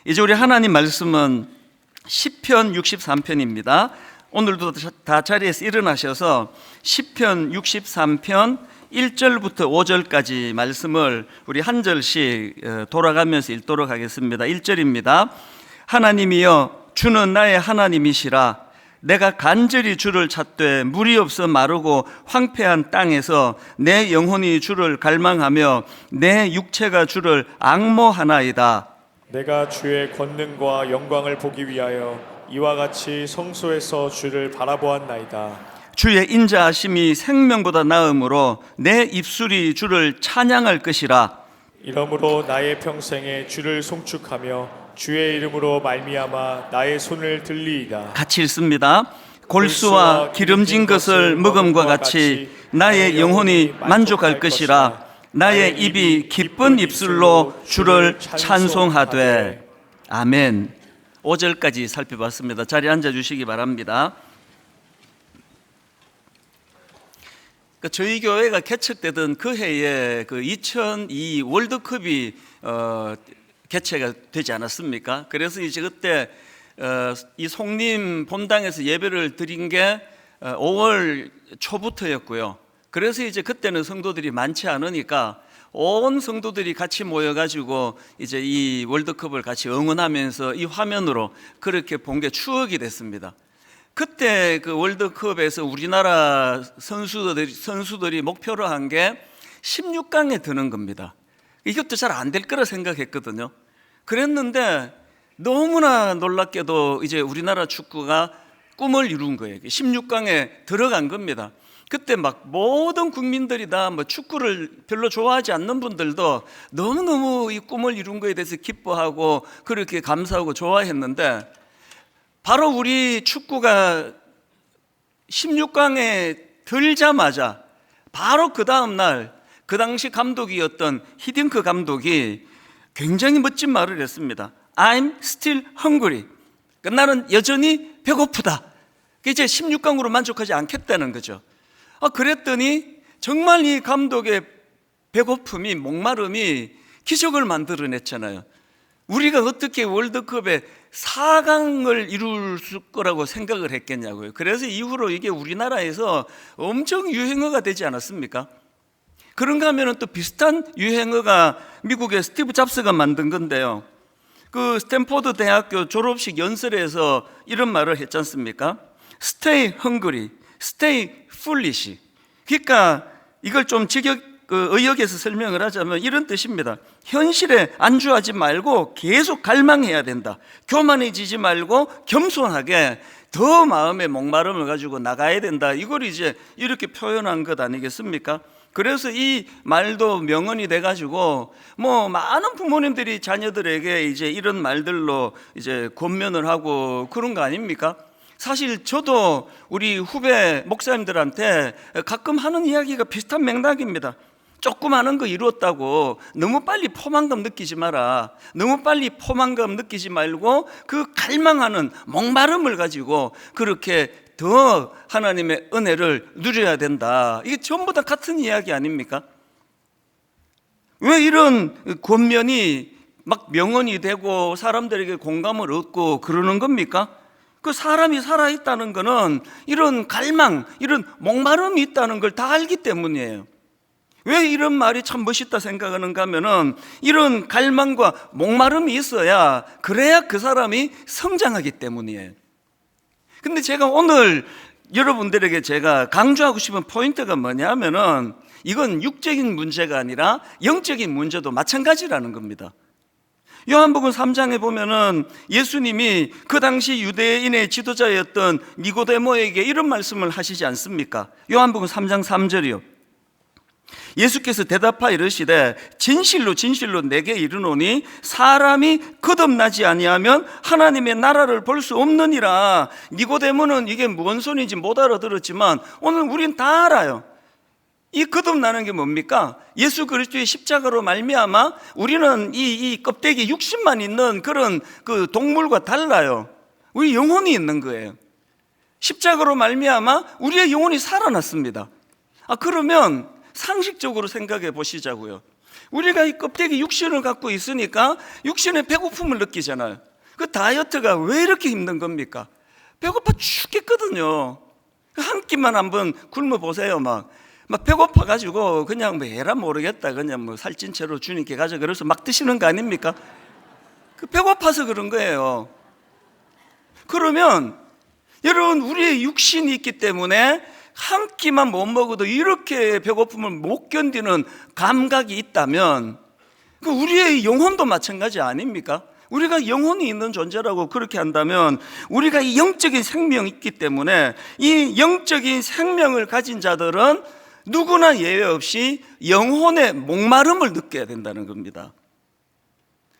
이제 우리 하나님 말씀은 시편 63편입니다. 오늘도 다 자리에서 일어나셔서 시편 63편 1절부터 5절까지 말씀을 우리 한 절씩 돌아가면서 읽도록 하겠습니다. 1절입니다. 하나님이여 주는 나의 하나님이시라. 내가 간절히 주를 찾되 물이 없어 마르고 황폐한 땅에서 내 영혼이 주를 갈망하며 내 육체가 주를 앙모하나이다. 내가 주의 권능과 영광을 보기 위하여 이와 같이 성소에서 주를 바라보았나이다. 주의 인자하심이 생명보다 나음으로 내 입술이 주를 찬양할 것이라. 이러므로 나의 평생에 주를 송축하며 주의 이름으로 말미암아 나의 손을 들리이다. 같이 읽습니다. 골수와 기름진 것을 먹음과 같이 나의 영혼이 만족할 것이라. 나의 입이 기쁜 입술로 주를 찬송하되. 아멘. 5절까지 살펴봤습니다. 자리에 앉아주시기 바랍니다. 저희 교회가 개척되던 그 해에 2002 월드컵이 개최가 되지 않았습니까? 그래서 이제 그때 이 송림 본당에서 예배를 드린 게 5월 초부터였고요. 그래서 이제 그때는 성도들이 많지 않으니까 온 성도들이 같이 모여가지고 이제 이 월드컵을 같이 응원하면서 이 화면으로 그렇게 본 게 추억이 됐습니다. 그때 그 월드컵에서 우리나라 선수들이 목표로 한 게 16강에 드는 겁니다. 이것도 잘 안 될 거라 생각했거든요. 그랬는데 너무나 놀랍게도 이제 우리나라 축구가 꿈을 이룬 거예요. 16강에 들어간 겁니다. 그때 막 모든 국민들이 다 축구를 별로 좋아하지 않는 분들도 너무너무 이 꿈을 이룬 거에 대해서 기뻐하고 그렇게 감사하고 좋아했는데, 바로 우리 축구가 16강에 들자마자 바로 그 다음날 그 당시 감독이었던 히딩크 감독이 굉장히 멋진 말을 했습니다. I'm still hungry. 나는 여전히 배고프다. 이제 16강으로 만족하지 않겠다는 거죠. 그랬더니 정말 이 감독의 배고픔이, 목마름이 기적을 만들어냈잖아요. 우리가 어떻게 월드컵에 4강을 이룰 거라고 생각을 했겠냐고요. 그래서 이후로 이게 우리나라에서 엄청 유행어가 되지 않았습니까? 그런가 하면 또 비슷한 유행어가 미국의 스티브 잡스가 만든 건데요. 그 스탠포드 대학교 졸업식 연설에서 이런 말을 했지 않습니까? Stay hungry, stay foolish. 그러니까 이걸 좀 의역해서 설명을 하자면 이런 뜻입니다. 현실에 안주하지 말고 계속 갈망해야 된다. 교만해지지 말고 겸손하게 더 마음의 목마름을 가지고 나가야 된다. 이걸 이제 이렇게 표현한 것 아니겠습니까? 그래서 이 말도 명언이 돼가지고 많은 부모님들이 자녀들에게 이제 이런 말들로 이제 권면을 하고 그런 거 아닙니까? 사실 저도 우리 후배 목사님들한테 가끔 하는 이야기가 비슷한 맥락입니다. 조금 하는 거 이루었다고 너무 빨리 포만감 느끼지 마라. 너무 빨리 포만감 느끼지 말고 그 갈망하는 목마름을 가지고 그렇게 더 하나님의 은혜를 누려야 된다. 이게 전부 다 같은 이야기 아닙니까? 왜 이런 권면이 막 명언이 되고 사람들에게 공감을 얻고 그러는 겁니까? 그 사람이 살아있다는 거는 이런 갈망, 이런 목마름이 있다는 걸 다 알기 때문이에요. 왜 이런 말이 참 멋있다 생각하는가 하면은 이런 갈망과 목마름이 있어야, 그래야 그 사람이 성장하기 때문이에요. 근데 제가 오늘 여러분들에게 제가 강조하고 싶은 포인트가 뭐냐면은 이건 육적인 문제가 아니라 영적인 문제도 마찬가지라는 겁니다. 요한복음 3장에 보면은 예수님이 그 당시 유대인의 지도자였던 니고데모에게 이런 말씀을 하시지 않습니까? 요한복음 3장 3절이요. 예수께서 대답하여 이르시되 진실로 진실로 내게 이르노니 사람이 거듭나지 아니하면 하나님의 나라를 볼 수 없느니라. 니고데모는 이게 뭔 소리인지 못 알아들었지만 오늘 우린 다 알아요. 이 거듭나는 게 뭡니까? 예수 그리스도의 십자가로 말미암아 우리는 이 껍데기 60만 있는 그런 그 동물과 달라요. 우리 영혼이 있는 거예요. 십자가로 말미암아 우리의 영혼이 살아났습니다. 그러면 상식적으로 생각해 보시자고요. 우리가 이 껍데기 육신을 갖고 있으니까 육신의 배고픔을 느끼잖아요. 그 다이어트가 왜 이렇게 힘든 겁니까? 배고파 죽겠거든요. 한 끼만 한번 굶어 보세요. 막 배고파가지고 그냥 뭐 에라 모르겠다, 그냥 뭐 살찐 채로 주님께 가자, 그래서 막 드시는 거 아닙니까? 그 배고파서 그런 거예요. 그러면 여러분, 우리의 육신이 있기 때문에 한 끼만 못 먹어도 이렇게 배고픔을 못 견디는 감각이 있다면 그 우리의 영혼도 마찬가지 아닙니까? 우리가 영혼이 있는 존재라고 그렇게 한다면 우리가 이 영적인 생명이 있기 때문에 이 영적인 생명을 가진 자들은 누구나 예외 없이 영혼의 목마름을 느껴야 된다는 겁니다.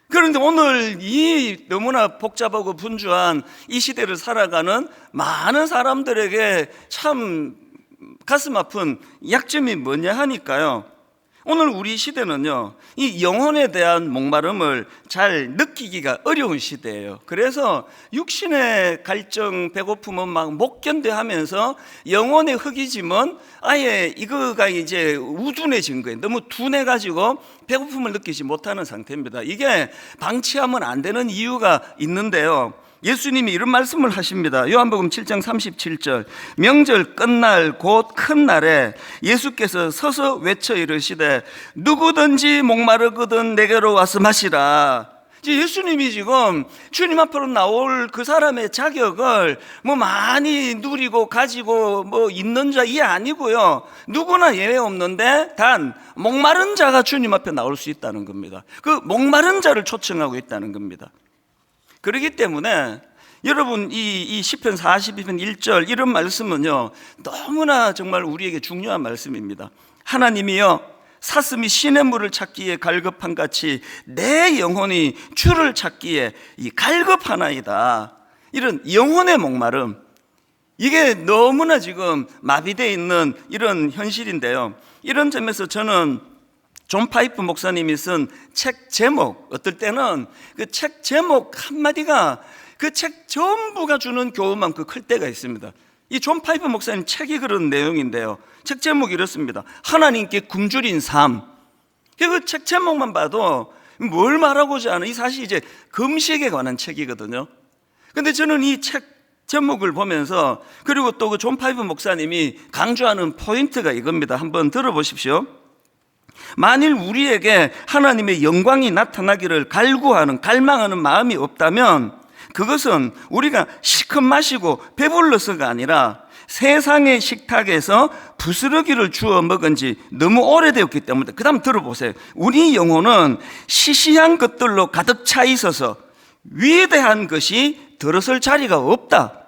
그런데 오늘 이 너무나 복잡하고 분주한 이 시대를 살아가는 많은 사람들에게 참 가슴 아픈 약점이 뭐냐 하니까요, 오늘 우리 시대는요, 이 영혼에 대한 목마름을 잘 느끼기가 어려운 시대예요. 그래서 육신의 갈증, 배고픔은 막 못 견뎌 하면서 영혼의 허기짐은 아예 이거가 이제 우둔해진 거예요. 너무 둔해가지고 배고픔을 느끼지 못하는 상태입니다. 이게 방치하면 안 되는 이유가 있는데요, 예수님이 이런 말씀을 하십니다. 요한복음 7장 37절, 명절 끝날 곧 큰 날에 예수께서 서서 외쳐 이르시되 누구든지 목마르거든 내게로 와서 마시라. 예수님이 지금 주님 앞으로 나올 그 사람의 자격을 뭐 많이 누리고 가지고 뭐 있는 자 이 아니고요, 누구나 예외 없는데 단 목마른 자가 주님 앞에 나올 수 있다는 겁니다. 그 목마른 자를 초청하고 있다는 겁니다. 그렇기 때문에 여러분, 이 시편 42편 1절 이런 말씀은요, 너무나 정말 우리에게 중요한 말씀입니다. 하나님이여, 사슴이 시냇물을 찾기에 갈급한 같이 내 영혼이 주를 찾기에 이 갈급하나이다. 이런 영혼의 목마름, 이게 너무나 지금 마비되어 있는 이런 현실인데요, 이런 점에서 저는 존 파이프 목사님이 쓴 책 제목, 어떨 때는 그 책 제목 한마디가 그 책 전부가 주는 교훈만큼 클 때가 있습니다. 이 존 파이프 목사님 책이 그런 내용인데요, 책 제목이 이렇습니다. 하나님께 굶주린 삶. 그 책 제목만 봐도 뭘 말하고자 하는, 이 사실 이제 금식에 관한 책이거든요. 근데 저는 이 책 제목을 보면서, 그리고 또 그 존 파이프 목사님이 강조하는 포인트가 이겁니다. 한번 들어보십시오. 만일 우리에게 하나님의 영광이 나타나기를 갈구하는, 갈망하는 마음이 없다면 그것은 우리가 실컷 마시고 배불러서가 아니라 세상의 식탁에서 부스러기를 주워 먹은 지 너무 오래되었기 때문에. 그 다음 들어보세요. 우리 영혼은 시시한 것들로 가득 차 있어서 위대한 것이 들어설 자리가 없다.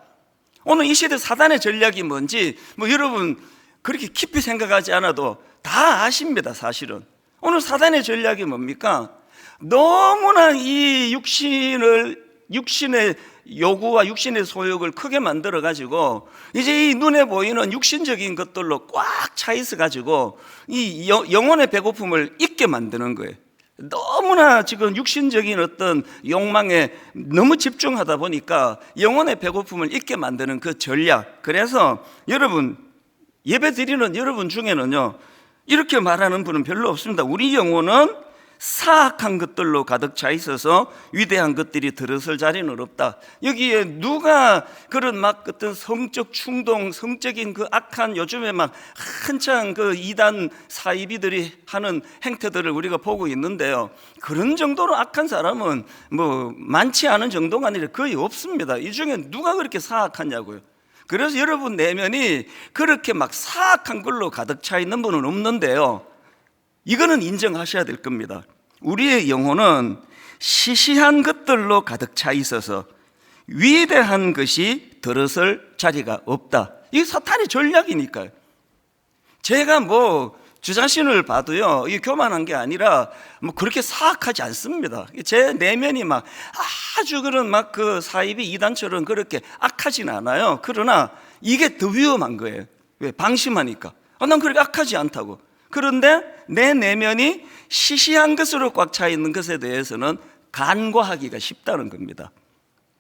오늘 이 시대 사단의 전략이 뭔지 뭐 여러분 그렇게 깊이 생각하지 않아도 다 아십니다. 사실은 오늘 사단의 전략이 뭡니까? 너무나 이 육신의 요구와 육신의 소욕을 크게 만들어 가지고 이제 이 눈에 보이는 육신적인 것들로 꽉 차 있어 가지고 이 영혼의 배고픔을 잊게 만드는 거예요. 너무나 지금 육신적인 어떤 욕망에 너무 집중하다 보니까 영혼의 배고픔을 잊게 만드는 그 전략. 그래서 여러분, 예배 드리는 여러분 중에는요, 이렇게 말하는 분은 별로 없습니다. 우리 영혼은 사악한 것들로 가득 차 있어서 위대한 것들이 들어설 자리는 없다. 여기에 누가 그런 막 어떤 성적 충동, 성적인 그 악한, 요즘에 막 한창 그 이단 사이비들이 하는 행태들을 우리가 보고 있는데요, 그런 정도로 악한 사람은 뭐 많지 않은 정도가 아니라 거의 없습니다. 이 중에 누가 그렇게 사악하냐고요. 그래서 여러분 내면이 그렇게 막 사악한 걸로 가득 차 있는 분은 없는데요, 이거는 인정하셔야 될 겁니다. 우리의 영혼은 시시한 것들로 가득 차 있어서 위대한 것이 들어설 자리가 없다. 이게 사탄의 전략이니까요. 제가 뭐 저 자신을 봐도요, 이게 교만한 게 아니라 뭐 그렇게 사악하지 않습니다. 제 내면이 막 아주 그런 막 그 사이비 이단처럼 그렇게 악하진 않아요. 그러나 이게 더 위험한 거예요. 왜? 방심하니까. 난 그렇게 악하지 않다고. 그런데 내 내면이 시시한 것으로 꽉 차 있는 것에 대해서는 간과하기가 쉽다는 겁니다.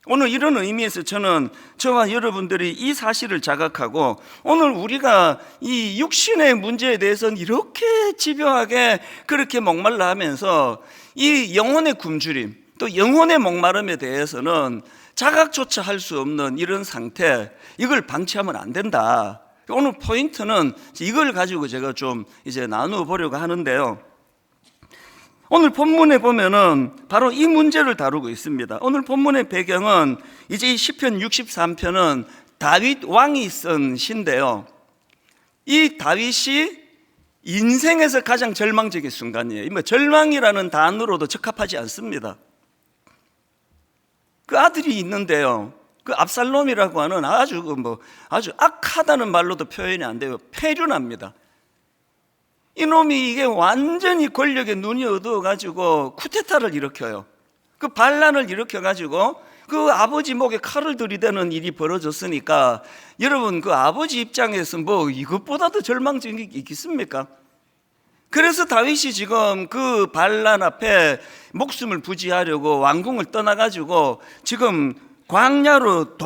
오늘 이런 의미에서 저는 저와 여러분들이 이 사실을 자각하고 오늘 우리가 이 육신의 문제에 대해서는 이렇게 집요하게 그렇게 목말라 하면서 이 영혼의 굶주림 또 영혼의 목마름에 대해서는 자각조차 할 수 없는 이런 상태, 이걸 방치하면 안 된다. 오늘 포인트는 이걸 가지고 제가 좀 이제 나누어 보려고 하는데요. 오늘 본문에 보면은 바로 이 문제를 다루고 있습니다. 오늘 본문의 배경은 이제 이 시편 63편은 다윗 왕이 쓴 시인데요. 이 다윗이 인생에서 가장 절망적인 순간이에요. 뭐 절망이라는 단어로도 적합하지 않습니다. 그 아들이 있는데요. 그 압살롬이라고 하는 아주 악하다는 말로도 표현이 안 돼요. 패륜합니다. 이놈이 이게 완전히 권력에 눈이 어두워가지고 쿠데타를 일으켜요. 그 반란을 일으켜가지고 그 아버지 목에 칼을 들이대는 일이 벌어졌으니까 여러분 그 아버지 입장에서 뭐 이것보다 더 절망적인 게 있겠습니까? 그래서 다윗이 지금 그 반란 앞에 목숨을 부지하려고 왕궁을 떠나가지고 지금 광야로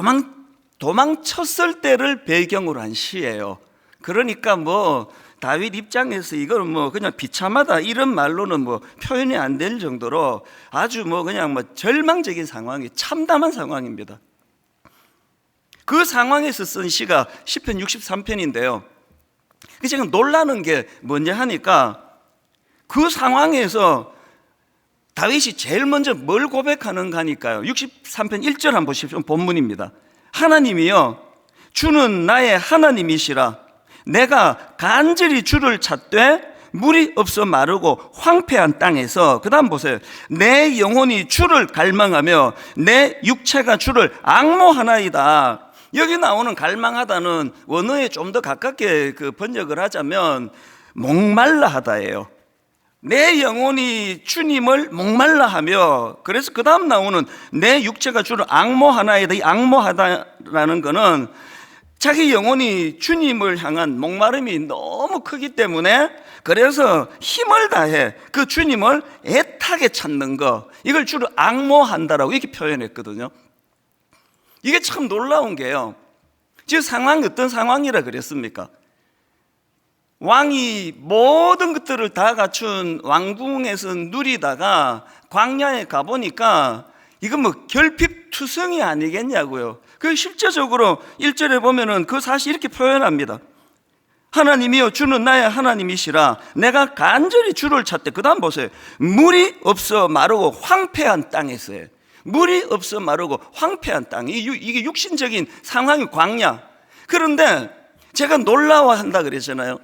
도망쳤을 때를 배경으로 한 시예요. 그러니까 뭐 다윗 입장에서 이걸 뭐 그냥 비참하다 이런 말로는 뭐 표현이 안 될 정도로 아주 뭐 그냥 뭐 절망적인 상황이 참담한 상황입니다. 그 상황에서 쓴 시가 시편 63편인데요. 지금 놀라는 게 뭐냐 하니까 그 상황에서 다윗이 제일 먼저 뭘 고백하는가 하니까요. 63편 1절 한번 보십시오. 본문입니다. 하나님이여 주는 나의 하나님이시라. 내가 간절히 주를 찾되 물이 없어 마르고 황폐한 땅에서, 그 다음 보세요. 내 영혼이 주를 갈망하며 내 육체가 주를 앙모하나이다. 여기 나오는 갈망하다는 원어에 좀 더 가깝게 그 번역을 하자면 목말라 하다예요. 내 영혼이 주님을 목말라 하며, 그래서 그 다음 나오는 내 육체가 주를 앙모하나이다. 이 앙모하다라는 거는 자기 영혼이 주님을 향한 목마름이 너무 크기 때문에 그래서 힘을 다해 그 주님을 애타게 찾는 거, 이걸 주로 앙모한다라고 이렇게 표현했거든요. 이게 참 놀라운 게요. 지금 상황이 어떤 상황이라 그랬습니까? 왕이 모든 것들을 다 갖춘 왕궁에서 누리다가 광야에 가보니까 이건 뭐 결핍투성이 아니겠냐고요. 그 실제적으로 1절에 보면은 그 사실 이렇게 표현합니다. 하나님이여 주는 나의 하나님이시라. 내가 간절히 주를 찾되, 그 다음 보세요. 물이 없어 마르고 황폐한 땅에서요. 물이 없어 마르고 황폐한 땅. 이게 육신적인 상황이 광야. 그런데 제가 놀라워한다 그랬잖아요.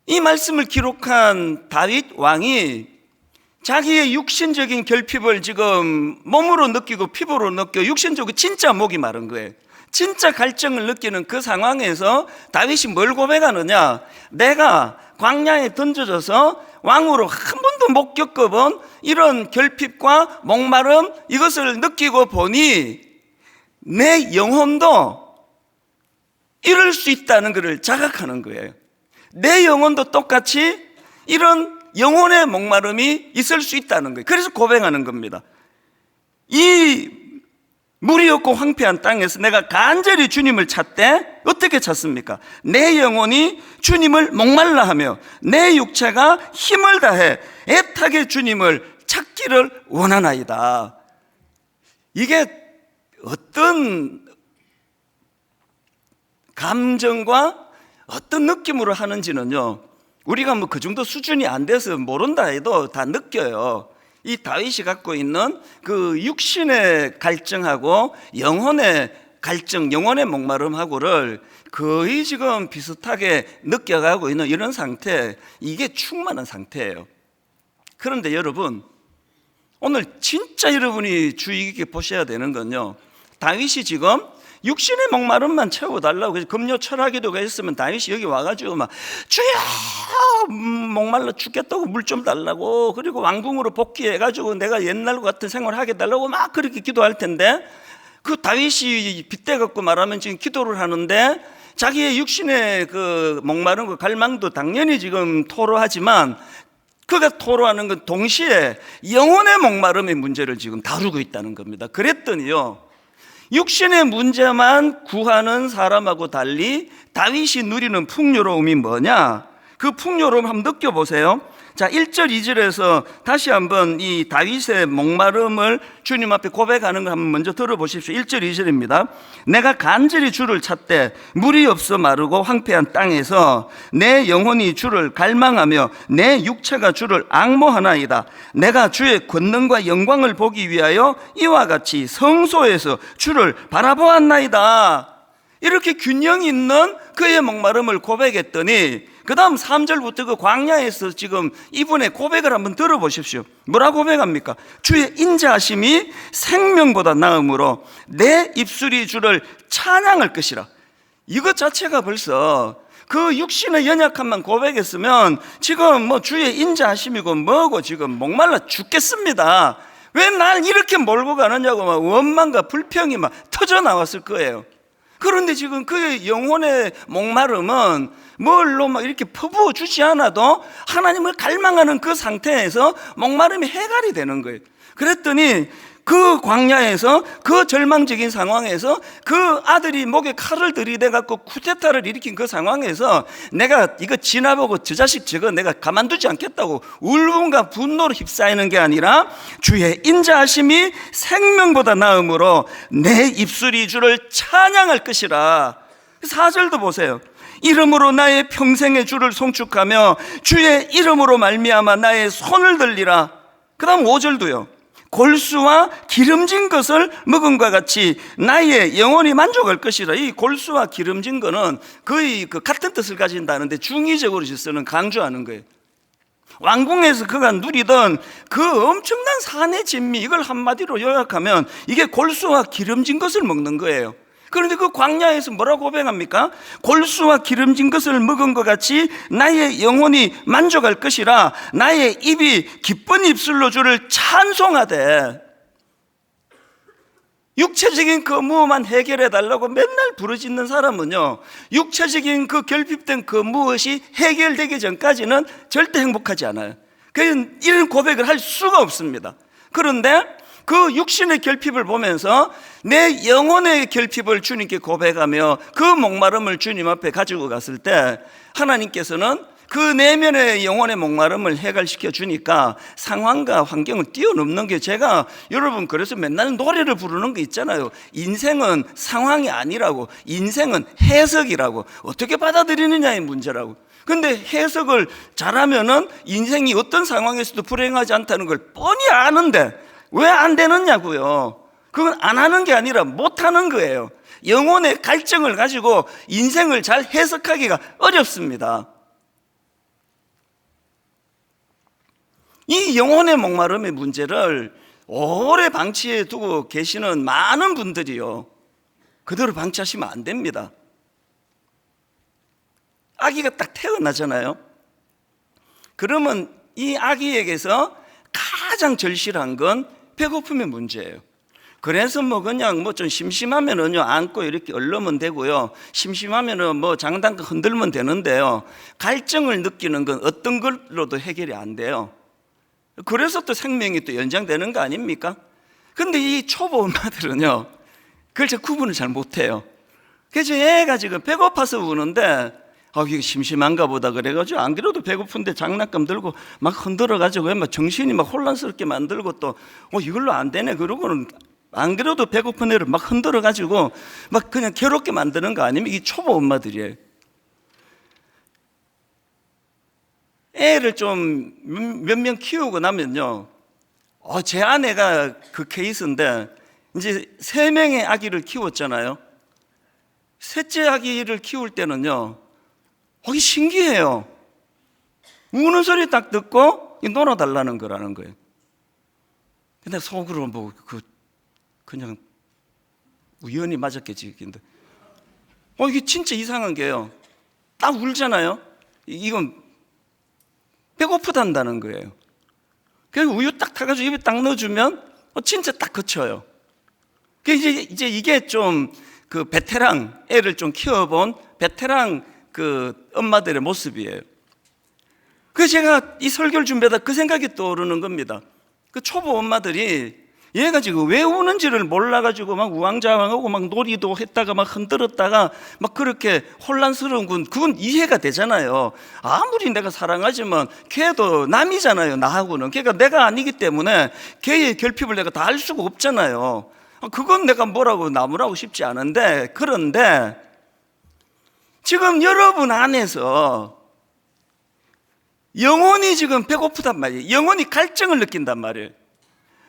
이 말씀을 기록한 다윗 왕이 자기의 육신적인 결핍을 지금 몸으로 느끼고 피부로 느껴 육신적으로 진짜 목이 마른 거예요. 진짜 갈증을 느끼는 그 상황에서 다윗이 뭘 고백하느냐? 내가 광야에 던져져서 왕으로 한 번도 못 겪어본 이런 결핍과 목마름, 이것을 느끼고 보니 내 영혼도 이럴 수 있다는 것을 자각하는 거예요. 내 영혼도 똑같이 이런 영혼의 목마름이 있을 수 있다는 거예요. 그래서 고백하는 겁니다. 이 물이 없고 황폐한 땅에서 내가 간절히 주님을 찾되, 어떻게 찾습니까? 내 영혼이 주님을 목말라 하며 내 육체가 힘을 다해 애타게 주님을 찾기를 원하나이다. 이게 어떤 감정과 어떤 느낌으로 하는지는요, 우리가 뭐 그 정도 수준이 안 돼서 모른다 해도 다 느껴요. 이 다윗이 갖고 있는 그 육신의 갈증하고 영혼의 갈증, 영혼의 목마름하고를 거의 지금 비슷하게 느껴가고 있는 이런 상태, 이게 충만한 상태예요. 그런데 여러분, 오늘 진짜 여러분이 주의 깊게 보셔야 되는 건요, 다윗이 지금 육신의 목마름만 채워달라고, 그래서 금요 철학기도가 있으면 다윗이 여기 와가지고 막 주여 목말라 죽겠다고 물 좀 달라고, 그리고 왕궁으로 복귀해가지고 내가 옛날 같은 생활을 하게 달라고 막 그렇게 기도할 텐데, 그 다윗이 빗대 갖고 말하면 지금 기도를 하는데 자기의 육신의 그 목마른 그 갈망도 당연히 지금 토로하지만 그가 토로하는 건 동시에 영혼의 목마름의 문제를 지금 다루고 있다는 겁니다. 그랬더니요, 육신의 문제만 구하는 사람하고 달리 다윗이 누리는 풍요로움이 뭐냐? 그 풍요로움 한번 느껴보세요. 자, 1절 2절에서 다시 한번 이 다윗의 목마름을 주님 앞에 고백하는 걸 한번 먼저 들어보십시오. 1절 2절입니다. 내가 간절히 주를 찾되 물이 없어 마르고 황폐한 땅에서 내 영혼이 주를 갈망하며 내 육체가 주를 앙모하나이다. 내가 주의 권능과 영광을 보기 위하여 이와 같이 성소에서 주를 바라보았나이다. 이렇게 균형 있는 그의 목마름을 고백했더니 그 다음 3절부터 그 광야에서 지금 이분의 고백을 한번 들어보십시오. 뭐라고 고백합니까? 주의 인자하심이 생명보다 나음으로 내 입술이 주를 찬양할 것이라. 이것 자체가 벌써 그 육신의 연약함만 고백했으면 지금 뭐 주의 인자하심이고 뭐고 지금 목말라 죽겠습니다. 왜 날 이렇게 몰고 가느냐고 막 원망과 불평이 막 터져 나왔을 거예요. 그런데 지금 그의 영혼의 목마름은 뭘로 막 이렇게 퍼부어 주지 않아도 하나님을 갈망하는 그 상태에서 목마름이 해결이 되는 거예요. 그랬더니 그 광야에서 그 절망적인 상황에서 그 아들이 목에 칼을 들이대 갖고 쿠데타를 일으킨 그 상황에서 내가 이거 지나보고 저 자식 저거 내가 가만두지 않겠다고 울분과 분노로 휩싸이는 게 아니라 주의 인자하심이 생명보다 나음으로 내 입술이 주를 찬양할 것이라. 4절도 보세요. 이름으로 나의 평생의 주를 송축하며 주의 이름으로 말미암아 나의 손을 들리라. 그 다음 5절도요. 골수와 기름진 것을 먹은과 같이 나의 영혼이 만족할 것이라. 이 골수와 기름진 거는 거의 그 같은 뜻을 가진다는데 중의적으로 쓰는 강조하는 거예요. 왕궁에서 그가 누리던 그 엄청난 산의 진미, 이걸 한마디로 요약하면 이게 골수와 기름진 것을 먹는 거예요. 그런데 그 광야에서 뭐라고 고백합니까? 골수와 기름진 것을 먹은 것 같이 나의 영혼이 만족할 것이라. 나의 입이 기쁜 입술로 주를 찬송하되. 육체적인 그 무엇만 해결해 달라고 맨날 부르짖는 사람은요, 육체적인 그 결핍된 그 무엇이 해결되기 전까지는 절대 행복하지 않아요. 그래서 이런 고백을 할 수가 없습니다. 그런데 그 육신의 결핍을 보면서 내 영혼의 결핍을 주님께 고백하며 그 목마름을 주님 앞에 가지고 갔을 때 하나님께서는 그 내면의 영혼의 목마름을 해결시켜 주니까 상황과 환경을 뛰어넘는 게, 제가 여러분 그래서 맨날 노래를 부르는 게 있잖아요. 인생은 상황이 아니라고, 인생은 해석이라고, 어떻게 받아들이느냐의 문제라고. 근데 해석을 잘하면은 인생이 어떤 상황에서도 불행하지 않다는 걸 뻔히 아는데 왜 안 되느냐고요. 그건 안 하는 게 아니라 못 하는 거예요. 영혼의 갈증을 가지고 인생을 잘 해석하기가 어렵습니다. 이 영혼의 목마름의 문제를 오래 방치해 두고 계시는 많은 분들이요, 그대로 방치하시면 안 됩니다. 아기가 딱 태어나잖아요. 그러면 이 아기에게서 가장 절실한 건 배고픔의 문제예요. 그래서 뭐 그냥 뭐 좀 심심하면은요 안고 이렇게 얼르면 되고요, 심심하면은 뭐 장단가 흔들면 되는데요, 갈증을 느끼는 건 어떤 걸로도 해결이 안 돼요. 그래서 또 생명이 또 연장되는 거 아닙니까? 근데 이 초보 엄마들은요 그걸 잘 구분을 잘 못해요. 그래서 애가 지금 배고파서 우는데 이게 심심한가 보다 그래가지고 안 그래도 배고픈데 장난감 들고 막 흔들어가지고 막 정신이 막 혼란스럽게 만들고 또 이걸로 안 되네 그러고는 안 그래도 배고픈 애를 막 흔들어가지고 막 그냥 괴롭게 만드는 거 아니면 이 초보 엄마들이에요. 애를 좀 몇 명 키우고 나면요, 제 아내가 그 케이스인데 이제 3명의 아기를 키웠잖아요. 셋째 아기를 키울 때는요 이게 신기해요. 우는 소리 딱 듣고 놀아달라는 거라는 거예요. 근데 속으로 뭐 그냥 우연히 맞았겠지. 근데 이게 진짜 이상한 게요, 딱 울잖아요. 이건 배고프단다는 거예요. 그래서 우유 딱 타가지고 입에 딱 넣어주면 진짜 딱 그쳐요. 이제 이게 좀 그 베테랑, 애를 좀 키워본 베테랑 그 엄마들의 모습이에요. 그 제가 이 설교를 준비하다 그 생각이 떠오르는 겁니다. 그 초보 엄마들이 얘가 지금 왜 우는지를 몰라가지고 막 우왕좌왕하고 막 놀이도 했다가 막 흔들었다가 막 그렇게 혼란스러운 그건 이해가 되잖아요. 아무리 내가 사랑하지만 걔도 남이잖아요, 나하고는. 걔가 내가 아니기 때문에 걔의 결핍을 내가 다 알 수가 없잖아요. 그건 내가 뭐라고 나무라고 싶지 않은데, 그런데 지금 여러분 안에서 영혼이 지금 배고프단 말이에요. 영혼이 갈증을 느낀단 말이에요.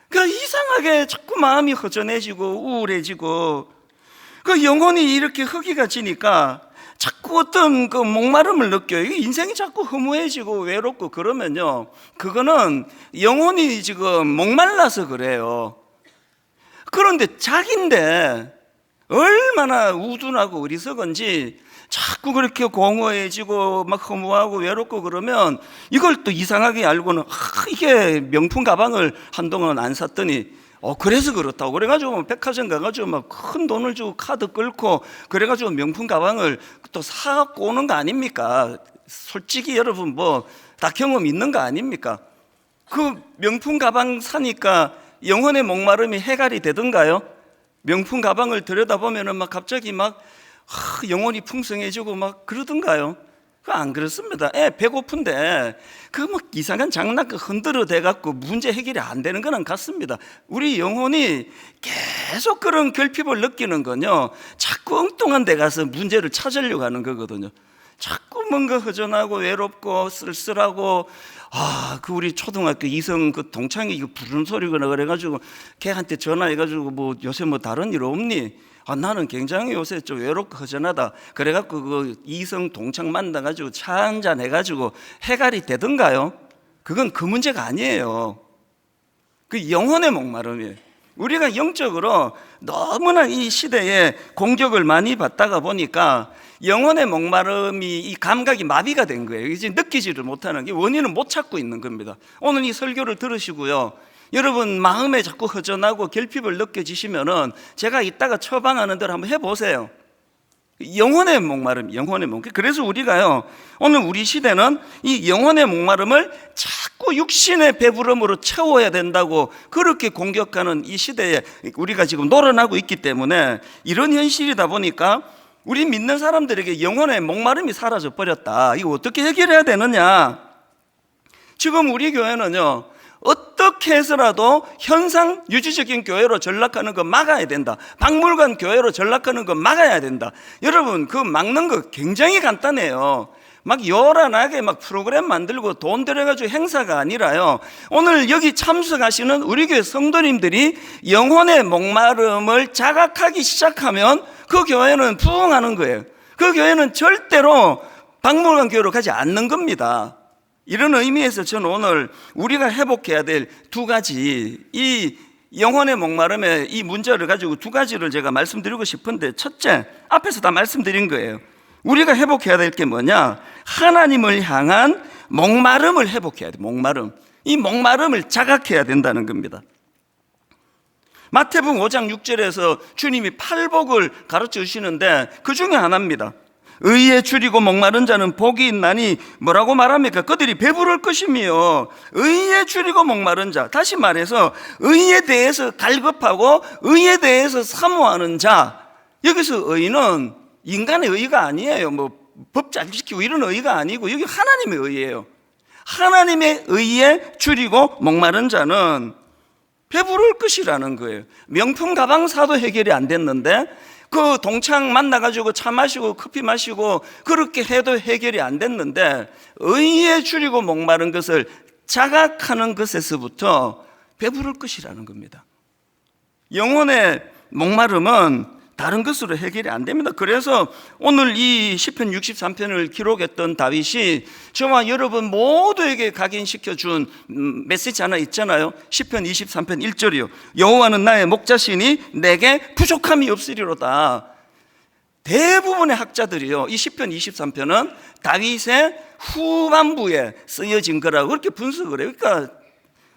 그러니까 이상하게 자꾸 마음이 허전해지고 우울해지고, 그 영혼이 이렇게 허기가 지니까 자꾸 어떤 그 목마름을 느껴요. 인생이 자꾸 허무해지고 외롭고 그러면요, 그거는 영혼이 지금 목말라서 그래요. 그런데 자기인데 얼마나 우둔하고 어리석은지 자꾸 그렇게 공허해지고 막 허무하고 외롭고 그러면 이걸 또 이상하게 알고는 이게 명품 가방을 한동안 안 샀더니 그래서 그렇다고 그래가지고 백화점 가가지고 막 큰 돈을 주고 카드 끌고 그래가지고 명품 가방을 또 사갖고 오는 거 아닙니까? 솔직히 여러분 뭐 다 경험 있는 거 아닙니까? 그 명품 가방 사니까 영혼의 목마름이 해결이 되던가요? 명품 가방을 들여다보면은 막 갑자기 막 영혼이 풍성해지고 막 그러던가요? 그거 안 그렇습니다. 배고픈데 그 막 이상한 장난감 흔들어 대갖고 문제 해결이 안 되는 거는 같습니다. 우리 영혼이 계속 그런 결핍을 느끼는 건요, 자꾸 엉뚱한 데 가서 문제를 찾으려고 하는 거거든요. 자꾸 뭔가 허전하고 외롭고 쓸쓸하고, 그 우리 초등학교 이성 그 동창이 이거 부르는 소리거나 그래가지고 걔한테 전화해가지고 뭐 요새 뭐 다른 일 없니? 나는 굉장히 요새 좀 외롭고 허전하다. 그래갖고 그 이성 동창 만나가지고 차 한잔 해가지고 해결이 되던가요? 그건 그 문제가 아니에요. 그 영혼의 목마름이에요. 우리가 영적으로 너무나 이 시대에 공격을 많이 받다가 보니까 영혼의 목마름이 이 감각이 마비가 된 거예요. 이제 느끼지를 못하는 게 원인은 못 찾고 있는 겁니다. 오늘 이 설교를 들으시고요, 여러분 마음에 자꾸 허전하고 결핍을 느껴지시면은 제가 이따가 처방하는 대로 한번 해보세요. 영혼의 목마름, 영혼의 목마름. 그래서 우리가요, 오늘 우리 시대는 이 영혼의 목마름을 자꾸 육신의 배부름으로 채워야 된다고 그렇게 공격하는 이 시대에 우리가 지금 놀아나고 있기 때문에 이런 현실이다 보니까 우리 믿는 사람들에게 영혼의 목마름이 사라져 버렸다. 이거 어떻게 해결해야 되느냐? 지금 우리 교회는요, 어떻게 해서라도 현상 유지적인 교회로 전락하는 거 막아야 된다. 박물관 교회로 전락하는 거 막아야 된다. 여러분, 그 막는 거 굉장히 간단해요. 막 요란하게 막 프로그램 만들고 돈 들여가지고 행사가 아니라요, 오늘 여기 참석하시는 우리 교회 성도님들이 영혼의 목마름을 자각하기 시작하면 그 교회는 부흥하는 거예요. 그 교회는 절대로 박물관 교회로 가지 않는 겁니다. 이런 의미에서 저는 오늘 우리가 회복해야 될 두 가지, 이 영혼의 목마름의 이 문제를 가지고 두 가지를 제가 말씀드리고 싶은데, 첫째, 앞에서 다 말씀드린 거예요. 우리가 회복해야 될 게 뭐냐? 하나님을 향한 목마름을 회복해야 돼. 목마름. 이 목마름을 자각해야 된다는 겁니다. 마태복음 5장 6절에서 주님이 팔복을 가르쳐 주시는데 그 중에 하나입니다. 의에 줄이고 목마른 자는 복이 있나니 뭐라고 말합니까? 그들이 배부를 것이며. 의에 줄이고 목마른 자, 다시 말해서 의에 대해서 갈급하고 의에 대해서 사모하는 자. 여기서 의는 인간의 의가 아니에요. 뭐 법 잘 지키고 이런 의가 아니고 여기 하나님의 의예요. 하나님의 의에 줄이고 목마른 자는 배부를 것이라는 거예요. 명품 가방 사도 해결이 안 됐는데 그 동창 만나가지고 차 마시고 커피 마시고 그렇게 해도 해결이 안 됐는데, 의에 줄이고 목마른 것을 자각하는 것에서부터 배부를 것이라는 겁니다. 영혼의 목마름은 다른 것으로 해결이 안 됩니다. 그래서 오늘 이 시편 63편을 기록했던 다윗이 저와 여러분 모두에게 각인시켜준 메시지 하나 있잖아요. 시편 23편 1절이요. 여호와는 나의 목자시니 내게 부족함이 없으리로다. 대부분의 학자들이요, 이 시편 23편은 다윗의 후반부에 쓰여진 거라고 그렇게 분석을 해요. 그러니까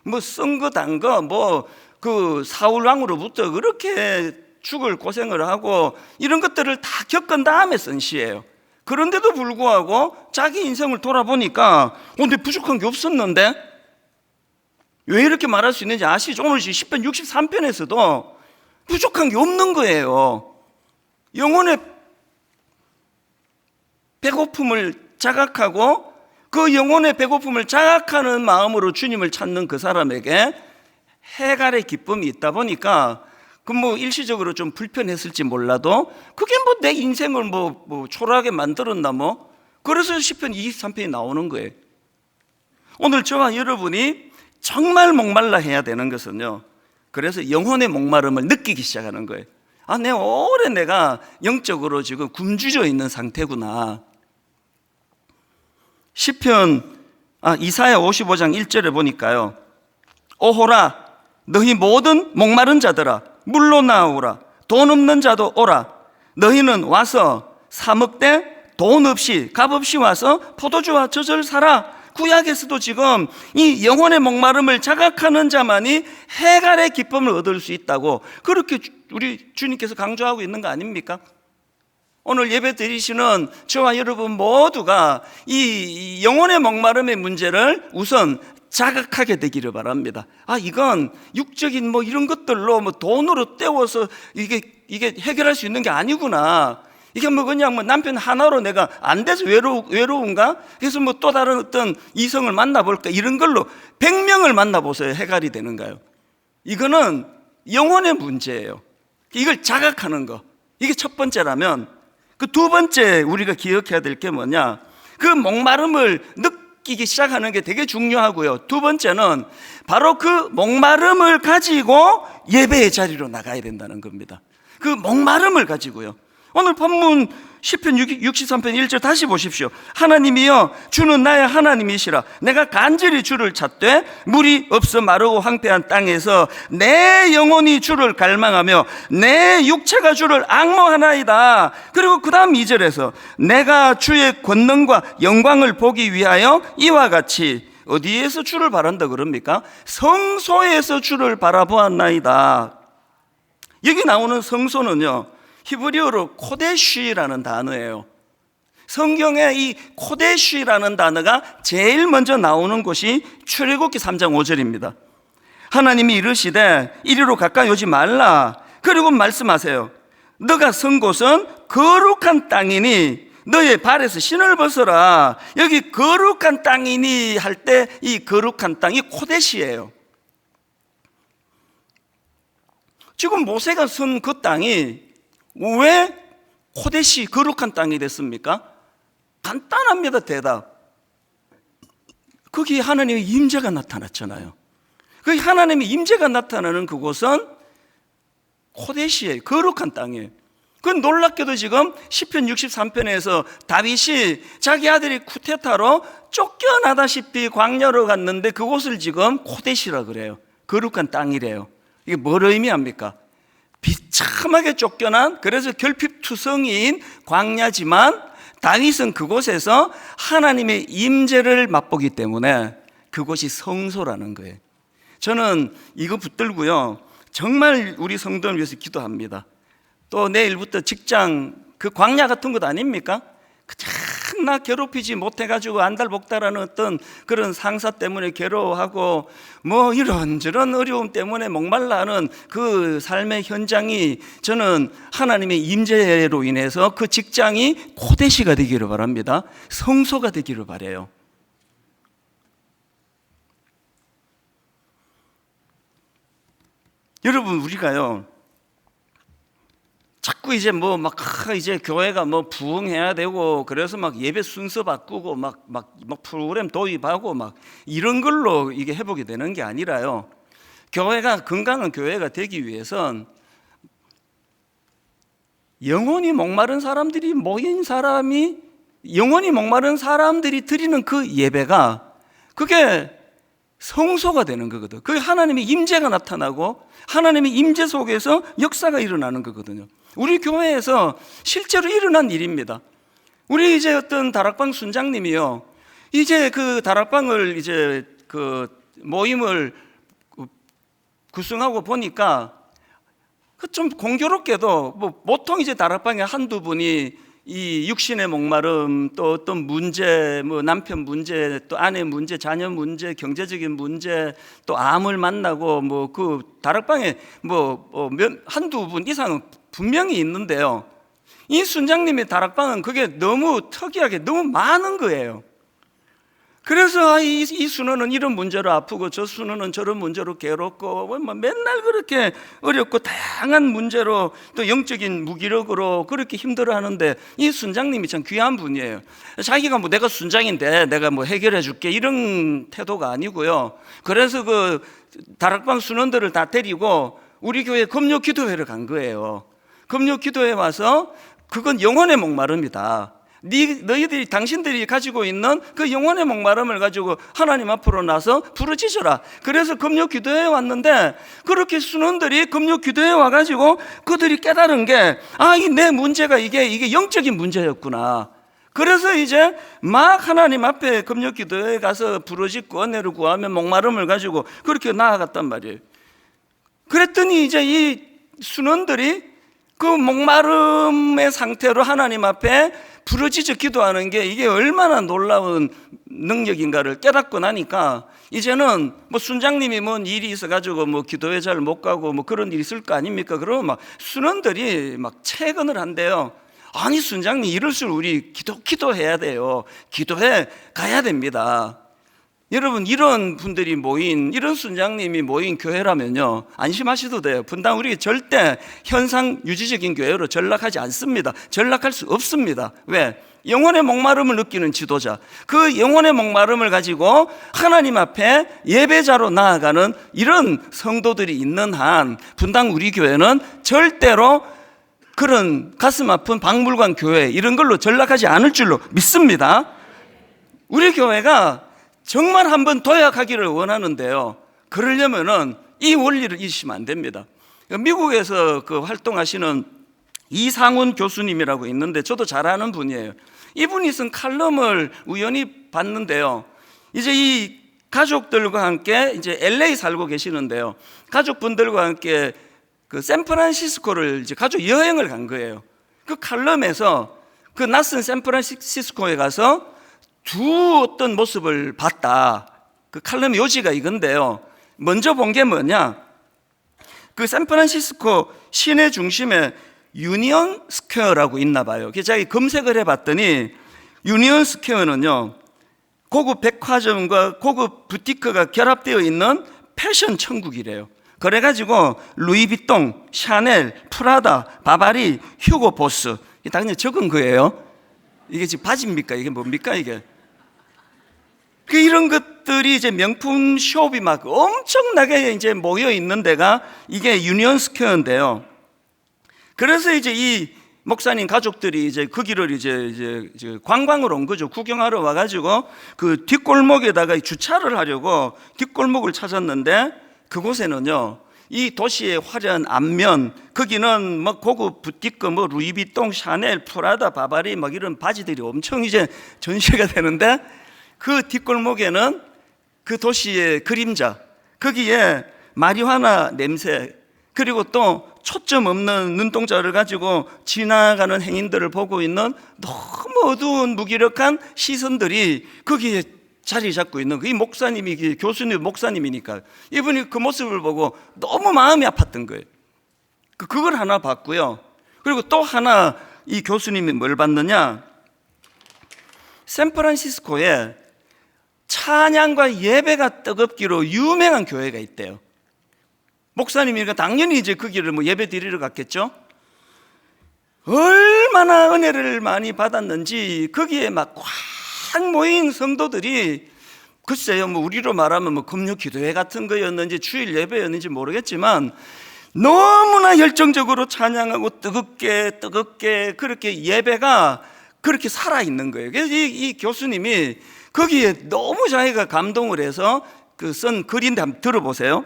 뭐 쓴 거 단 거 뭐 그 사울 왕으로부터 그렇게 죽을 고생을 하고 이런 것들을 다 겪은 다음에 쓴 시예요. 그런데도 불구하고 자기 인생을 돌아보니까 근데 부족한 게 없었는데 왜 이렇게 말할 수 있는지 아시죠? 오늘 10편 63편에서도 부족한 게 없는 거예요. 영혼의 배고픔을 자각하고 그 영혼의 배고픔을 자각하는 마음으로 주님을 찾는 그 사람에게 해갈의 기쁨이 있다 보니까 그 뭐 일시적으로 좀 불편했을지 몰라도 그게 뭐 내 인생을 뭐 초라하게 만들었나 뭐 그래서 10편 23편이 나오는 거예요. 오늘 저와 여러분이 정말 목말라 해야 되는 것은요, 그래서 영혼의 목마름을 느끼기 시작하는 거예요. 아, 내가 영적으로 지금 굶주려 있는 상태구나. 이사야 55장 1절에 보니까요, 오호라 너희 모든 목마른 자들아 물로 나오라. 돈 없는 자도 오라. 너희는 와서 사 먹되 돈 없이 값 없이 와서 포도주와 젖을 사라. 구약에서도 지금 이 영혼의 목마름을 자각하는 자만이 해갈의 기쁨을 얻을 수 있다고 그렇게 우리 주님께서 강조하고 있는 거 아닙니까? 오늘 예배 드리시는 저와 여러분 모두가 이 영혼의 목마름의 문제를 우선 자각하게 되기를 바랍니다. 아, 이건 육적인 뭐 이런 것들로 뭐 돈으로 때워서 이게 해결할 수 있는 게 아니구나. 이게 뭐 그냥 뭐 남편 하나로 내가 안 돼서 외로운가? 그래서 뭐 또 다른 어떤 이성을 만나볼까? 이런 걸로 100명을 만나보세요. 해결이 되는가요? 이거는 영혼의 문제예요. 이걸 자각하는 거. 이게 첫 번째라면 그 두 번째 우리가 기억해야 될 게 뭐냐? 그 목마름을 느끼기 시작하는 게 되게 중요하고요. 두 번째는 바로 그 목마름을 가지고 예배의 자리로 나가야 된다는 겁니다. 그 목마름을 가지고요. 오늘 본문 10편 63편 1절 다시 보십시오. 하나님이여 주는 나의 하나님이시라. 내가 간절히 주를 찾되 물이 없어 마르고 황폐한 땅에서 내 영혼이 주를 갈망하며 내 육체가 주를 앙모하나이다. 그리고 그 다음 2절에서 내가 주의 권능과 영광을 보기 위하여 이와 같이 어디에서 주를 바란다 그럽니까? 성소에서 주를 바라보았나이다. 여기 나오는 성소는요, 히브리어로 코데쉬라는 단어예요. 성경에 이 코데쉬라는 단어가 제일 먼저 나오는 곳이 출애굽기 3장 5절입니다. 하나님이 이르시되 이리로 가까이 오지 말라. 그리고 말씀하세요. 너가 선 곳은 거룩한 땅이니 너의 발에서 신을 벗어라. 여기 거룩한 땅이니 할 때 이 거룩한 땅이 코데시예요. 지금 모세가 선 그 땅이 왜 코데시 거룩한 땅이 됐습니까? 간단합니다. 대답. 거기 하나님의 임재가 나타났잖아요. 그 하나님의 임재가 나타나는 그곳은 코데시예요. 거룩한 땅이에요. 그 놀랍게도 지금 시편 63편에서 다윗이 자기 아들이 쿠데타로 쫓겨나다시피 광야로 갔는데 그곳을 지금 코데시라 그래요. 거룩한 땅이래요. 이게 뭘 의미합니까? 비참하게 쫓겨난, 그래서 결핍투성이인 광야지만 다윗은 그곳에서 하나님의 임재를 맛보기 때문에 그곳이 성소라는 거예요. 저는 이거 붙들고요, 정말 우리 성도를 위해서 기도합니다. 또 내일부터 직장, 그 광야 같은 것 아닙니까? 그냥 나 괴롭히지 못해가지고 안달복달하는 어떤 그런 상사 때문에 괴로워하고 뭐 이런저런 어려움 때문에 목말라하는 그 삶의 현장이, 저는 하나님의 임재로 인해서 그 직장이 코데시가 되기를 바랍니다. 성소가 되기를 바라요. 여러분, 우리가요 자꾸 이제 이제 교회가 부흥해야 되고, 그래서 예배 순서 바꾸고 막 프로그램 도입하고 이런 걸로 이게 회복이 되는 게 아니라요, 교회가 건강한 교회가 되기 위해선 영혼이 목마른 사람들이 모인 사람이, 영혼이 목마른 사람들이 드리는 그 예배가 그게 성소가 되는 거거든. 그게 하나님의 임재가 나타나고 하나님의 임재 속에서 역사가 일어나는 거거든요. 우리 교회에서 실제로 일어난 일입니다. 우리 이제 어떤 다락방 순장님이요, 이제 그 다락방을 이제 그 모임을 구성하고 보니까 좀 공교롭게도 보통 이제 다락방에 한두 분이 이 육신의 목마름, 또 어떤 문제, 뭐 남편 문제, 또 아내 문제, 자녀 문제, 경제적인 문제, 또 암을 만나고 뭐 그 다락방에 한두 분 이상은 분명히 있는데요. 이 순장님의 다락방은 그게 너무 특이하게 너무 많은 거예요. 그래서 이 순원은 이런 문제로 아프고 저 순원은 저런 문제로 괴롭고 뭐 맨날 그렇게 어렵고 다양한 문제로 또 영적인 무기력으로 그렇게 힘들어하는데 이 순장님이 참 귀한 분이에요. 자기가 뭐 내가 순장인데 내가 뭐 해결해 줄게 이런 태도가 아니고요. 그래서 그 다락방 순원들을 다 데리고 우리 교회 금요 기도회를 간 거예요. 금요 기도회 와서 그건 영혼의 목마름이다. 너희들이 당신들이 가지고 있는 그 영혼의 목마름을 가지고 하나님 앞으로 나서 부르짖어라. 그래서 금요 기도회에 왔는데 그렇게 순원들이 금요 기도회에 와가지고 그들이 깨달은 게 이 내 문제가 이게 영적인 문제였구나. 그래서 이제 막 하나님 앞에 금요 기도회에 가서 부르짖고 은혜를 구하며 목마름을 가지고 그렇게 나아갔단 말이에요. 그랬더니 이제 이 순원들이 그 목마름의 상태로 하나님 앞에 부르짖어 기도하는 게 이게 얼마나 놀라운 능력인가를 깨닫고 나니까 이제는 뭐 순장님이 뭔 일이 있어가지고 뭐 기도회 잘 못 가고 뭐 그런 일이 있을 거 아닙니까? 그러면 막 순원들이 막 채근을 한대요. 아니 순장님 이럴수록 우리 기도해야 돼요. 기도회 가야 됩니다. 여러분 이런 분들이 모인 이런 순장님이 모인 교회라면요 안심하셔도 돼요. 분당 우리 절대 현상 유지적인 교회로 전락하지 않습니다. 전락할 수 없습니다. 왜? 영혼의 목마름을 느끼는 지도자, 그 영혼의 목마름을 가지고 하나님 앞에 예배자로 나아가는 이런 성도들이 있는 한 분당 우리 교회는 절대로 그런 가슴 아픈 박물관 교회 이런 걸로 전락하지 않을 줄로 믿습니다. 우리 교회가 정말 한번 도약하기를 원하는데요. 그러려면은 이 원리를 잊으시면 안 됩니다. 미국에서 그 활동하시는 이상훈 교수님이라고 있는데 저도 잘 아는 분이에요. 이분이 쓴 칼럼을 우연히 봤는데요. 이제 이 가족들과 함께 이제 LA 살고 계시는데요. 가족분들과 함께 그 샌프란시스코를 이제 가족 여행을 간 거예요. 그 칼럼에서 그 낯선 샌프란시스코에 가서 두 어떤 모습을 봤다. 그 칼럼 요지가 이건데요. 먼저 본 게 뭐냐? 그 샌프란시스코 시내 중심에 유니온 스퀘어라고 있나 봐요. 그래서 제가 검색을 해봤더니 유니온 스퀘어는요 고급 백화점과 고급 부티크가 결합되어 있는 패션 천국이래요. 그래가지고 루이비통, 샤넬, 프라다, 바바리, 휴고 보스 당연히 적은 거예요. 이게 지금 바지입니까? 이게 뭡니까 이게? 이런 것들이 이제 명품 숍이 막 엄청나게 이제 모여 있는 데가 이게 유니온 스퀘어인데요. 그래서 이제 이 목사님 가족들이 이제 그 길을 이제 관광을 온 거죠. 구경하러 와가지고 그 뒷골목에다가 주차를 하려고 뒷골목을 찾았는데 그곳에는요. 이 도시의 화려한 앞면 거기는 뭐 고급 부티크 뭐 루이비통, 샤넬, 프라다, 바바리 막 이런 바지들이 엄청 이제 전시가 되는데 그 뒷골목에는 그 도시의 그림자 거기에 마리화나 냄새 그리고 또 초점 없는 눈동자를 가지고 지나가는 행인들을 보고 있는 너무 어두운 무기력한 시선들이 거기에 자리 잡고 있는 이 목사님이 교수님 목사님이니까 이분이 그 모습을 보고 너무 마음이 아팠던 거예요. 그걸 하나 봤고요. 그리고 또 하나 이 교수님이 뭘 봤느냐? 샌프란시스코에 찬양과 예배가 뜨겁기로 유명한 교회가 있대요. 목사님이니까 당연히 이제 그 길을 뭐 예배 드리러 갔겠죠. 얼마나 은혜를 많이 받았는지 거기에 막 꽉 모인 성도들이 글쎄요 뭐 우리로 말하면 뭐 금요 기도회 같은 거였는지 주일 예배였는지 모르겠지만 너무나 열정적으로 찬양하고 뜨겁게 그렇게 예배가 그렇게 살아있는 거예요. 그래서 이 교수님이 거기에 너무 자기가 감동을 해서 그 쓴 글인데 한번 들어보세요.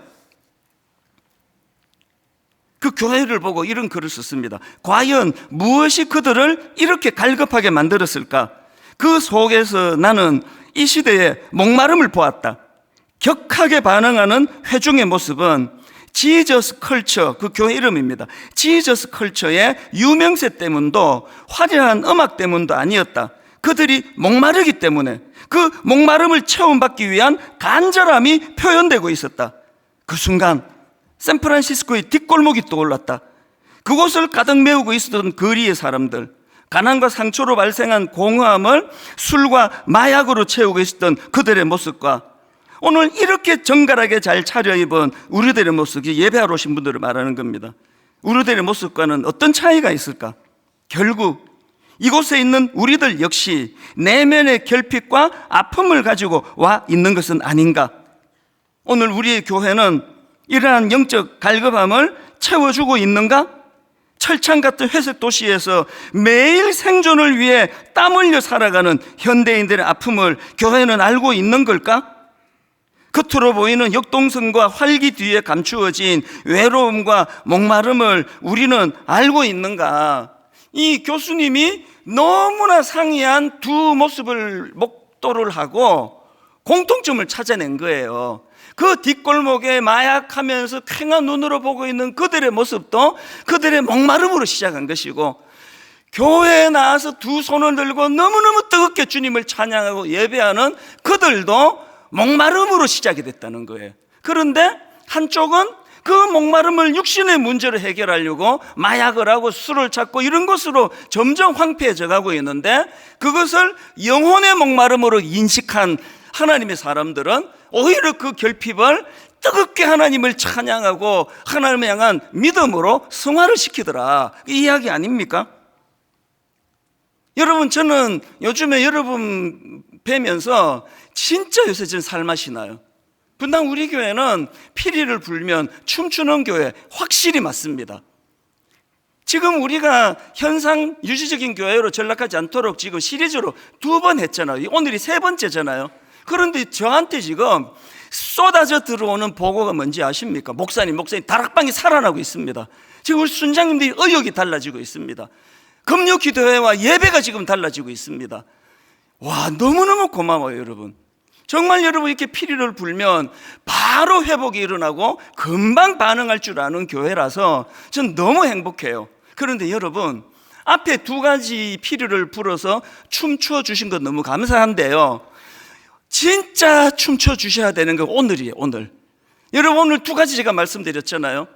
그 교회를 보고 이런 글을 썼습니다. 과연 무엇이 그들을 이렇게 갈급하게 만들었을까? 그 속에서 나는 이 시대의 목마름을 보았다. 격하게 반응하는 회중의 모습은 지저스 컬처, 그 교회 이름입니다. 지저스 컬처의 유명세 때문도 화려한 음악 때문도 아니었다. 그들이 목마르기 때문에 그 목마름을 체험받기 위한 간절함이 표현되고 있었다. 그 순간 샌프란시스코의 뒷골목이 떠올랐다. 그곳을 가득 메우고 있었던 거리의 사람들, 가난과 상처로 발생한 공허함을 술과 마약으로 채우고 있었던 그들의 모습과 오늘 이렇게 정갈하게 잘 차려입은 우리들의 모습이 예배하러 오신 분들을 말하는 겁니다. 우리들의 모습과는 어떤 차이가 있을까? 결국 이곳에 있는 우리들 역시 내면의 결핍과 아픔을 가지고 와 있는 것은 아닌가? 오늘 우리의 교회는 이러한 영적 갈급함을 채워주고 있는가? 철창 같은 회색 도시에서 매일 생존을 위해 땀 흘려 살아가는 현대인들의 아픔을 교회는 알고 있는 걸까? 겉으로 보이는 역동성과 활기 뒤에 감추어진 외로움과 목마름을 우리는 알고 있는가? 이 교수님이 너무나 상이한 두 모습을 목도를 하고 공통점을 찾아낸 거예요. 그 뒷골목에 마약하면서 쾌한 눈으로 보고 있는 그들의 모습도 그들의 목마름으로 시작한 것이고, 교회에 나와서 두 손을 들고 너무너무 뜨겁게 주님을 찬양하고 예배하는 그들도 목마름으로 시작이 됐다는 거예요. 그런데 한쪽은 그 목마름을 육신의 문제로 해결하려고 마약을 하고 술을 찾고 이런 것으로 점점 황폐해져 가고 있는데, 그것을 영혼의 목마름으로 인식한 하나님의 사람들은 오히려 그 결핍을 뜨겁게 하나님을 찬양하고 하나님을 향한 믿음으로 승화를 시키더라. 이 이야기 아닙니까? 여러분, 저는 요즘에 여러분 뵈면서 진짜 요새 저는 살맛이 나요. 분당 우리 교회는 피리를 불면 춤추는 교회 확실히 맞습니다. 지금 우리가 현상 유지적인 교회로 전락하지 않도록 지금 시리즈로 2번 했잖아요. 오늘이 3번째잖아요. 그런데 저한테 지금 쏟아져 들어오는 보고가 뭔지 아십니까? 목사님 다락방이 살아나고 있습니다. 지금 우리 순장님들이 의욕이 달라지고 있습니다. 금요 기도회와 예배가 지금 달라지고 있습니다. 와, 너무너무 고마워요, 여러분. 정말 여러분 이렇게 피리를 불면 바로 회복이 일어나고 금방 반응할 줄 아는 교회라서 전 너무 행복해요. 그런데 여러분, 앞에 2가지 피리를 불어서 춤추어 주신 것 너무 감사한데요, 진짜 춤춰 주셔야 되는 거 오늘이에요. 오늘 여러분, 오늘 2가지 제가 말씀드렸잖아요.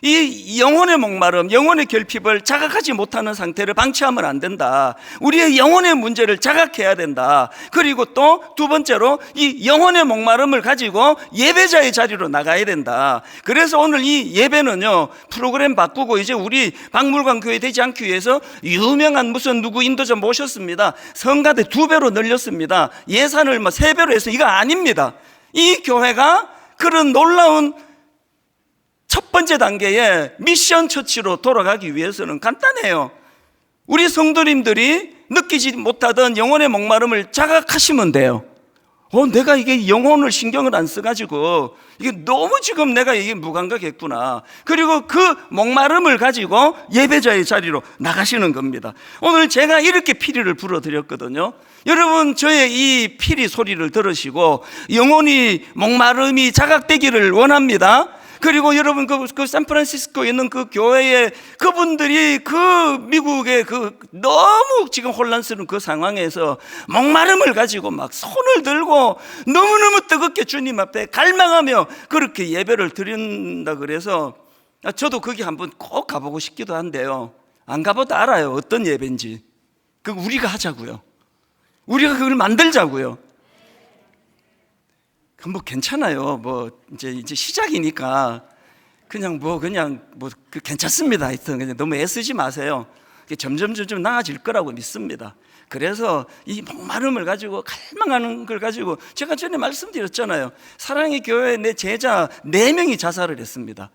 이 영혼의 목마름, 영혼의 결핍을 자각하지 못하는 상태를 방치하면 안 된다. 우리의 영혼의 문제를 자각해야 된다. 그리고 또 2번째로 이 영혼의 목마름을 가지고 예배자의 자리로 나가야 된다. 그래서 오늘 이 예배는요, 프로그램 바꾸고 이제 우리 박물관 교회 되지 않기 위해서 유명한 무슨 누구 인도자 모셨습니다. 성가대 2배로 늘렸습니다. 예산을 3배로 해서 이거 아닙니다. 이 교회가 그런 놀라운 첫 번째 단계의 미션 처치로 돌아가기 위해서는 간단해요. 우리 성도님들이 느끼지 못하던 영혼의 목마름을 자각하시면 돼요. 내가 이게 영혼을 신경을 안 써가지고 이게 너무 지금 내가 이게 무감각했구나. 그리고 그 목마름을 가지고 예배자의 자리로 나가시는 겁니다. 오늘 제가 이렇게 피리를 불어드렸거든요. 여러분, 저의 이 피리 소리를 들으시고 영혼이 목마름이 자각되기를 원합니다. 그리고 여러분, 그 샌프란시스코에 있는 그 교회에 그분들이 그 미국의 그 너무 지금 혼란스러운 그 상황에서 목마름을 가지고 막 손을 들고 너무너무 뜨겁게 주님 앞에 갈망하며 그렇게 예배를 드린다 그래서 저도 거기 한번 꼭 가보고 싶기도 한데요, 안 가봐도 알아요, 어떤 예배인지. 그 우리가 하자고요. 우리가 그걸 만들자고요. 뭐 괜찮아요. 뭐 이제 시작이니까 그냥 괜찮습니다. 하여튼 그냥 너무 애쓰지 마세요. 점점 나아질 거라고 믿습니다. 그래서 이 목마름을 가지고 갈망하는 걸 가지고 제가 전에 말씀드렸잖아요. 사랑의 교회 내 제자 4명이 자살을 했습니다.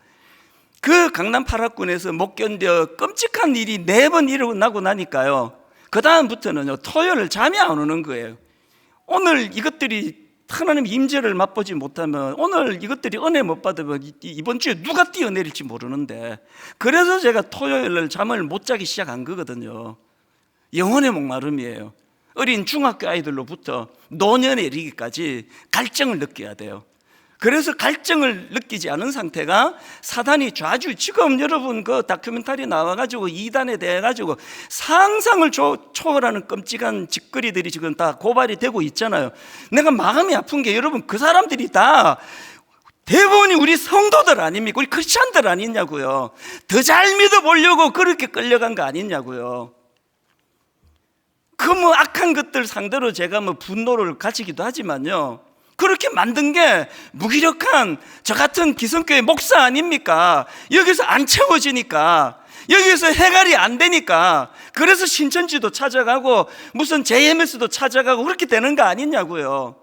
그 강남 8학군에서 못 견뎌 끔찍한 일이 4번 일어나고 나니까요, 그 다음부터는요, 토요일 잠이 안 오는 거예요. 오늘 이것들이 하나님 임재를 맛보지 못하면, 오늘 이것들이 은혜 못 받으면 이번 주에 누가 뛰어내릴지 모르는데, 그래서 제가 토요일날 잠을 못 자기 시작한 거거든요. 영혼의 목마름이에요. 어린 중학교 아이들로부터 노년에 이르기까지 갈증을 느껴야 돼요. 그래서 갈증을 느끼지 않은 상태가 사단이 좌주, 지금 여러분 그 다큐멘터리 나와가지고 이단에 대해 가지고 상상을 초월하는 끔찍한 짓거리들이 지금 다 고발이 되고 있잖아요. 내가 마음이 아픈 게 여러분 그 사람들이 다 대부분이 우리 성도들 아닙니까? 우리 크리스찬들 아니냐고요. 더 잘 믿어보려고 그렇게 끌려간 거 아니냐고요. 그 뭐 악한 것들 상대로 제가 뭐 분노를 가지기도 하지만요, 그렇게 만든 게 무기력한 저 같은 기성교회 목사 아닙니까? 여기서 안 채워지니까, 여기서 해결이 안 되니까, 그래서 신천지도 찾아가고 무슨 JMS도 찾아가고 그렇게 되는 거 아니냐고요.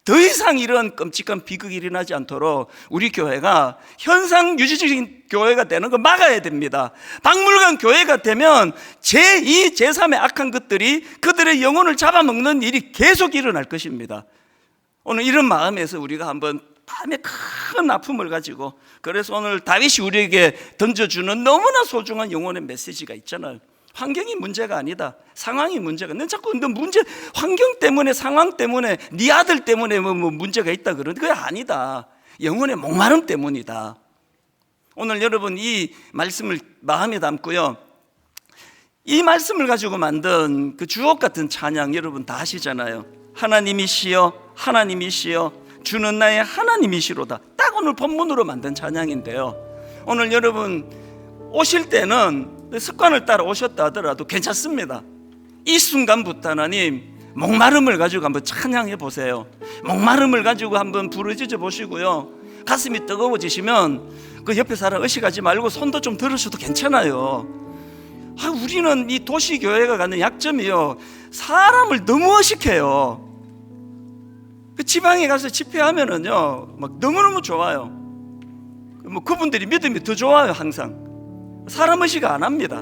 더 이상 이런 끔찍한 비극이 일어나지 않도록 우리 교회가 현상 유지적인 교회가 되는 거 막아야 됩니다. 박물관 교회가 되면 제2, 제3의 악한 것들이 그들의 영혼을 잡아먹는 일이 계속 일어날 것입니다. 오늘 이런 마음에서 우리가 한번 밤에 큰 아픔을 가지고, 그래서 오늘 다윗이 우리에게 던져주는 너무나 소중한 영혼의 메시지가 있잖아요. 환경이 문제가 아니다, 상황이 문제가. 넌 자꾸 너 문제, 환경 때문에, 상황 때문에, 네 아들 때문에 뭐 문제가 있다 그러는데 그게 아니다. 영혼의 목마름 때문이다. 오늘 여러분 이 말씀을 마음에 담고요, 이 말씀을 가지고 만든 그 주옥 같은 찬양 여러분 다 아시잖아요. 하나님이시여 하나님이시여 주는 나의 하나님이시로다. 딱 오늘 본문으로 만든 찬양인데요, 오늘 여러분 오실 때는 습관을 따라 오셨다 하더라도 괜찮습니다. 이 순간부터 하나님 목마름을 가지고 한번 찬양해 보세요. 목마름을 가지고 한번 부르짖어 보시고요, 가슴이 뜨거워지시면 그 옆에 사람 의식하지 말고 손도 좀 들으셔도 괜찮아요. 우리는 이 도시교회가 갖는 약점이요, 사람을 너무 의식해요. 그 지방에 가서 집회하면은요 막 너무너무 좋아요. 뭐 그분들이 믿음이 더 좋아요. 항상 사람 의식 안 합니다.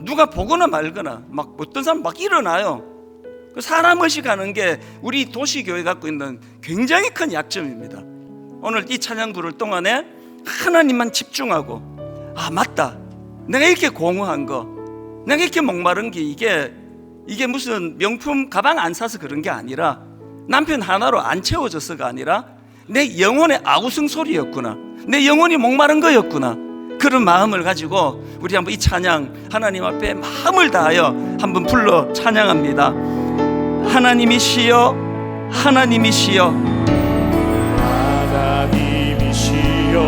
누가 보거나 말거나 막 어떤 사람 막 일어나요. 사람 의식하는 게 우리 도시교회 갖고 있는 굉장히 큰 약점입니다. 오늘 이 찬양 부를 동안에 하나님만 집중하고, 아 맞다, 내가 이렇게 공허한 거, 내가 이렇게 목마른 게 이게 무슨 명품 가방 안 사서 그런 게 아니라, 남편 하나로 안 채워져서가 아니라 내 영혼의 아우성 소리였구나, 내 영혼이 목마른 거였구나. 그런 마음을 가지고 우리 한번 이 찬양 하나님 앞에 마음을 다하여 한번 불러 찬양합니다. 하나님이시여 하나님이시여 하나님이시여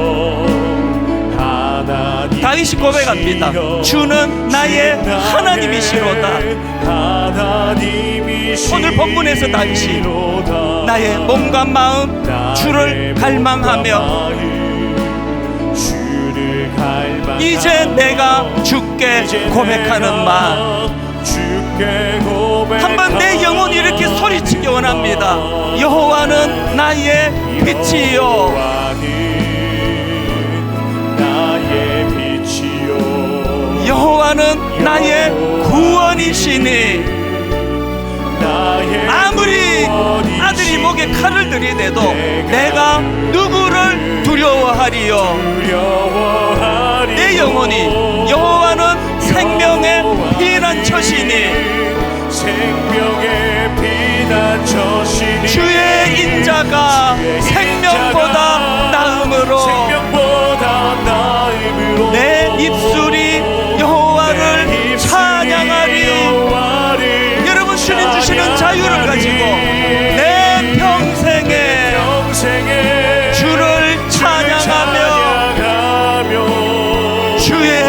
하나님, 다윗이 고백합니다. 주는 나의 하나님이시로다. 하나님이시로다. 오늘 본문에서 다윗이 나의 몸과 마음 주를 갈망하며, 이제 내가 주께 고백하는 마음, 한번 내 영혼이 이렇게 소리치기 원합니다. 여호와는 나의 빛이요 여호와는 나의 구원이시니, 아무리 아들이 목에 칼을 들이대도 내가 누구를 두려워하리요. 내 영혼이 여호와는 생명의 피난처시니, 주의 인자가 생명보다 나음으로 내 입술이 여호와를 찬양하리. 여러분 주님 주시는 자유를 가지고 내 평생에 주를 찬양하며 주의